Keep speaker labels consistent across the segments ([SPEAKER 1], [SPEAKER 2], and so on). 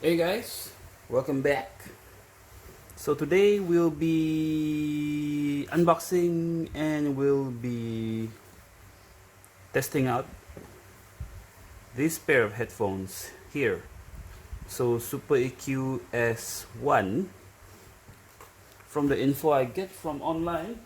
[SPEAKER 1] Hey guys, welcome back. So today we'll be unboxing and we'll be testing out this pair of headphones here. So SuperEQ S1. From the info I get from online,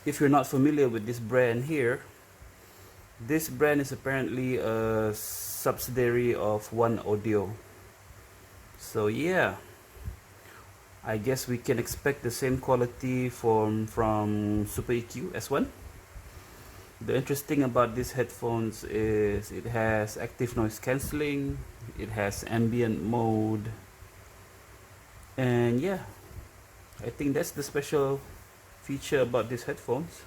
[SPEAKER 1] if you're not familiar with this brand here, this brand is apparently a subsidiary of One Audio. So yeah, I guess we can expect the same quality from SuperEQ S1. The interesting about these headphones is it has active noise cancelling, it has ambient mode, and yeah, I think that's the special feature about these headphones.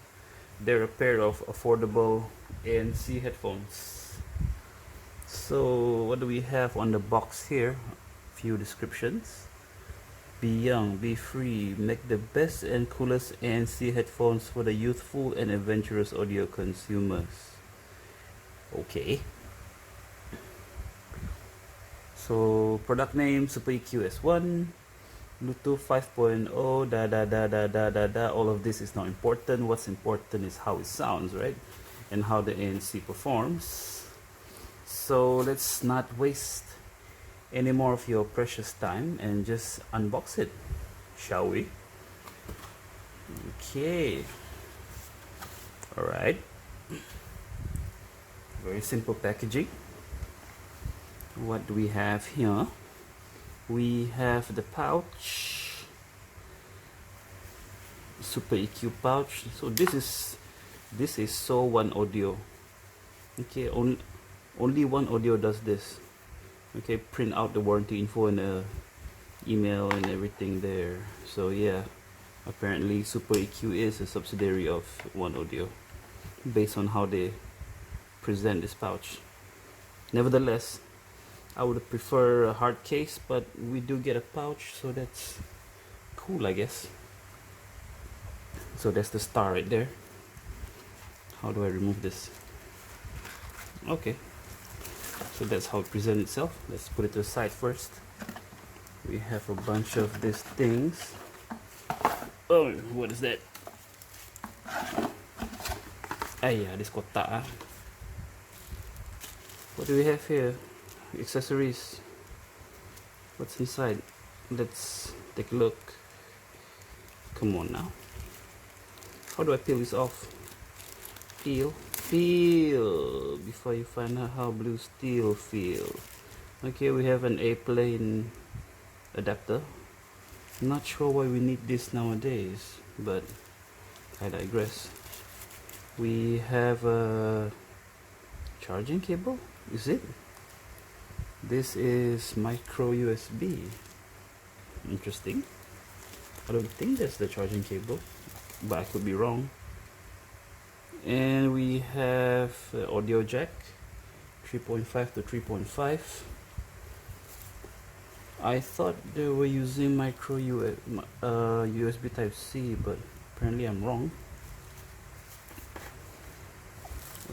[SPEAKER 1] They're a pair of affordable ANC headphones. So what do we have on the box here? Few descriptions. Be young, be free, make the best and coolest ANC headphones for the youthful and adventurous audio consumers. Okay. So product name SuperEQ S1, Bluetooth 5.0, all of this is not important. What's important is how it sounds, right? And how the ANC performs. So let's not waste any more of your precious time and just unbox it, shall we? Okay. Alright. Very simple packaging. What do we have here? We have the pouch, SuperEQ pouch. So this is so One Audio. Okay, only One Audio does this. Okay, print out the warranty info and the email and everything there. So yeah, apparently SuperEQ is a subsidiary of One Audio based on how they present this pouch. Nevertheless, I would prefer a hard case, but we do get a pouch, so that's cool, I guess. So that's the star right there. How do I remove this? Okay, so that's how it presents itself. Let's put it to the side first. We have a bunch of these things. Oh, what is that? Yeah, this kotak. What do we have here? Accessories. What's inside? Let's take a look. Come on now. How do I peel this off? Peel before you find out how blue steel feels. Okay, we have an A-plane adapter. Not sure why we need this nowadays, but I digress. We have a charging cable. Is it? This is micro USB. Interesting. I don't think that's the charging cable, but I could be wrong. And we have audio jack, 3.5 to 3.5. I thought they were using micro USB type C, but apparently I'm wrong.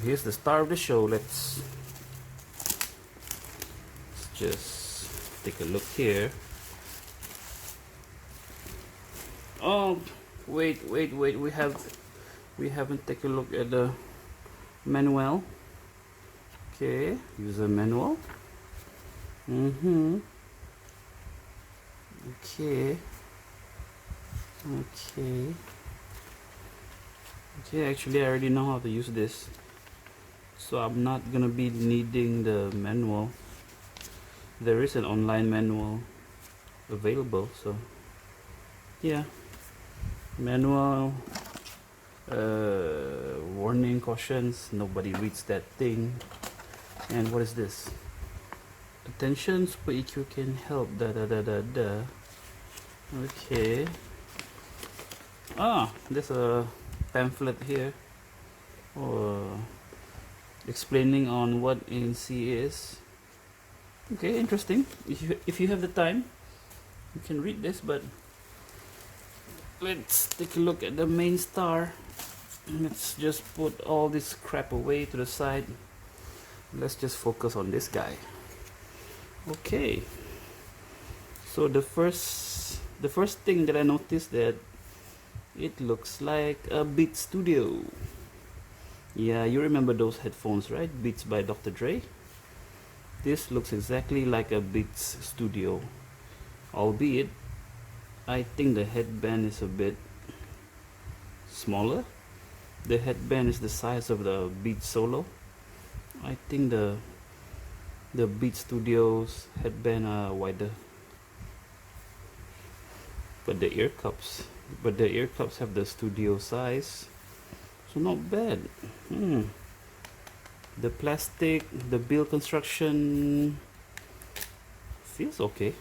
[SPEAKER 1] Here's the star of the show. Let's just take a look here. Oh, wait, we haven't taken a look at the manual. Okay, user manual. Okay, actually I already know how to use this, so I'm not gonna be needing the manual. There is an online manual available, so yeah. Manual, warning, cautions, nobody reads that thing. And what is this? Attention, SuperEQ can help, Okay. There's a pamphlet here explaining on what ANC is. Okay, interesting. If you have the time, you can read this, but let's take a look at the main star. Let's just put all this crap away to the side. Let's just focus on this guy. Okay, so the first thing that I noticed, that it looks like a Beat Studio. Yeah, you remember those headphones, right? Beats by Dr. Dre. This looks exactly like a Beats Studio, albeit I think the headband is a bit smaller. The headband is the size of the Beats Solo. I think the Beat Studios headband are wider. But the ear cups have the studio size, so not bad. The plastic, the build construction feels okay.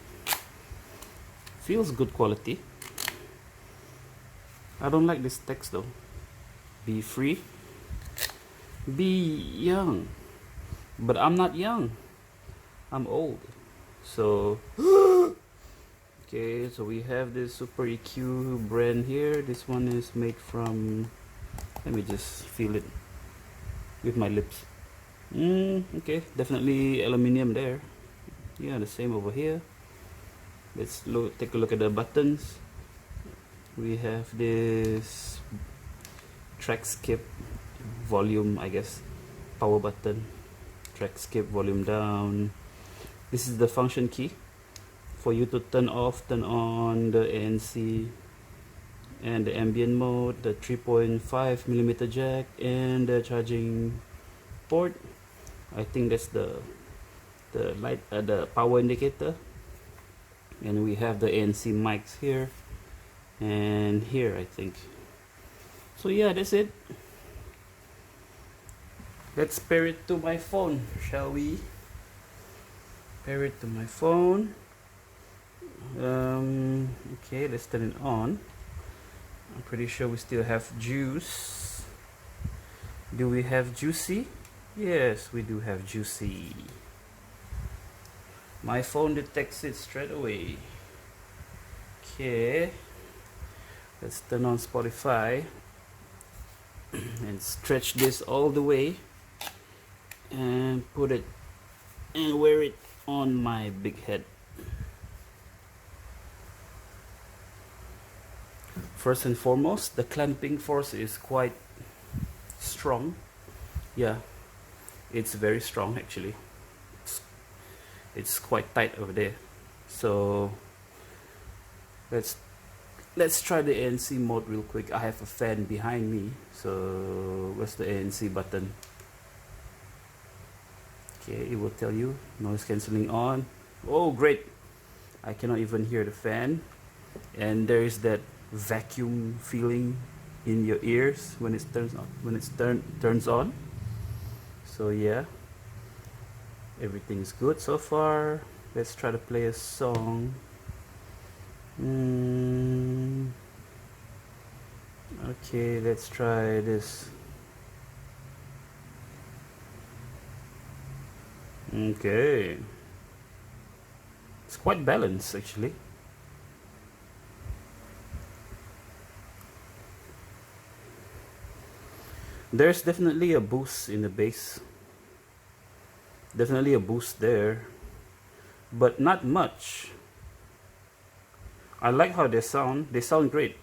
[SPEAKER 1] Feels good quality. I don't like this text though. Be free, be young. But I'm not young. I'm old. So okay, so we have this SuperEQ brand here. This one is made from, let me just feel it with my lips. Okay, definitely aluminium there. Yeah, the same over here. Let's take a look at the buttons. We have this track skip, volume, I guess, power button, track skip, volume down. This is the function key for you to turn off, turn on the ANC and the ambient mode, the 3.5mm jack, and the charging port. I think that's the light, the power indicator. And we have the ANC mics here and here, I think. So yeah, that's it. Let's pair it to my phone, shall we? Pair it to my phone. Okay, let's turn it on. I'm pretty sure we still have juice. Do we have juicy? Yes, we do have juicy. My phone detects it straight away. Okay, let's turn on Spotify and stretch this all the way and put it and wear it on my big head. First and foremost, the clamping force is quite strong. Yeah, it's very strong actually. It's quite tight over there. So let's try the ANC mode real quick. I have a fan behind me, so where's the ANC button? Okay, it will tell you noise cancelling on. Oh great, I cannot even hear the fan, and there is that vacuum feeling in your ears when it turns on. So yeah, everything's good so far. Let's try to play a song. Okay, let's try this. Okay, it's quite balanced actually. There's definitely a boost in the bass. Definitely a boost there, but not much. I like how they sound. They sound great.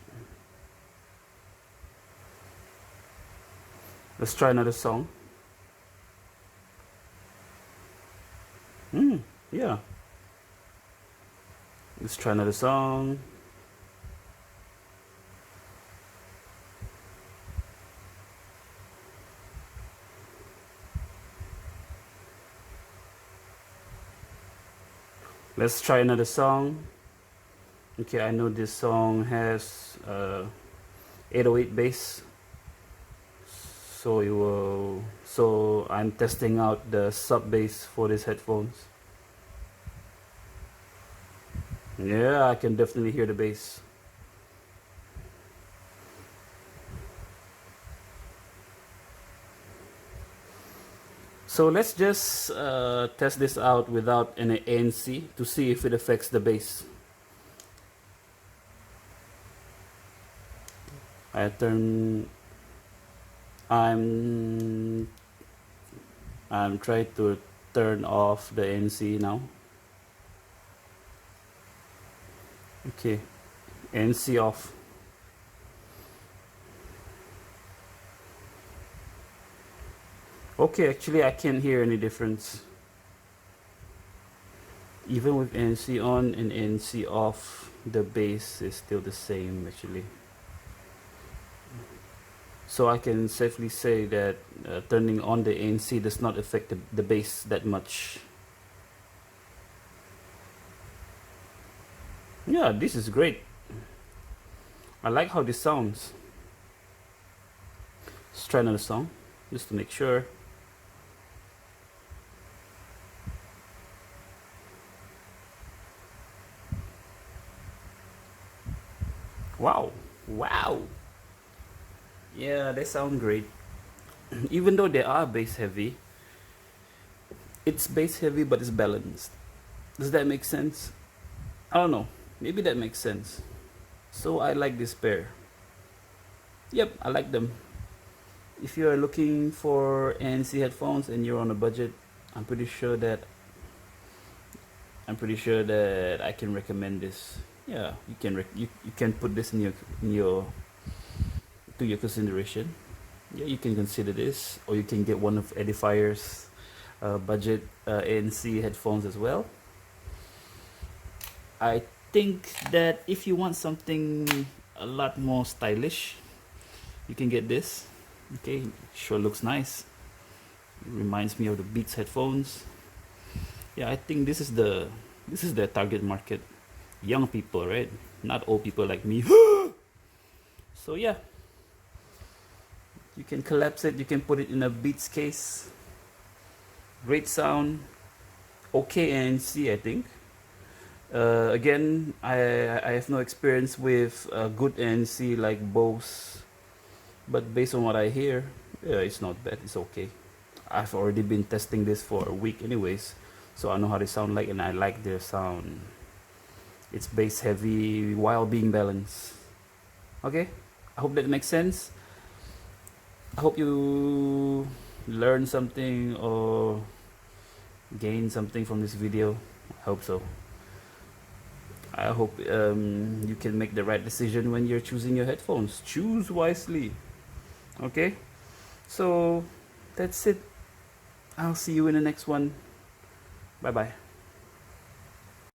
[SPEAKER 1] Let's try another song. Yeah. Let's try another song. Let's try another song. Okay, I know this song has 808 bass. So I'm testing out the sub bass for these headphones. Yeah, I can definitely hear the bass. So let's just test this out without any ANC to see if it affects the bass. I'm trying to turn off the ANC now. Okay, ANC off. Okay, actually I can't hear any difference. Even with ANC on and ANC off, the bass is still the same actually. So I can safely say that turning on the ANC does not affect the bass that much. Yeah, this is great. I like how this sounds. Let's try another song, just to make sure. Wow, wow. Yeah, they sound great. Even though they are bass heavy, it's bass heavy but it's balanced. Does that make sense? I don't know. Maybe that makes sense. So I like this pair. Yep, I like them. If you are looking for ANC headphones and you're on a budget, I'm pretty sure that I can recommend this. Yeah, you can put this in your to your consideration. Yeah, you can consider this, or you can get one of Edifier's budget ANC headphones as well. I think that if you want something a lot more stylish, you can get this. Okay, sure looks nice. It reminds me of the Beats headphones. Yeah, I think this is the target market. Young people, right? Not old people like me. So yeah, you can collapse it, you can put it in a Beats case. Great sound. Okay ANC, I think. Again, I have no experience with good ANC like Bose, but based on what I hear, yeah, it's not bad. It's okay. I've already been testing this for a week anyways, so I know how they sound like, and I like their sound. It's bass heavy while being balanced. Okay, I hope that makes sense. I hope you learn something or gain something from this video. I hope so. I hope you can make the right decision when you're choosing your headphones. Choose wisely. Okay, so that's it. I'll see you in the next one. Bye bye.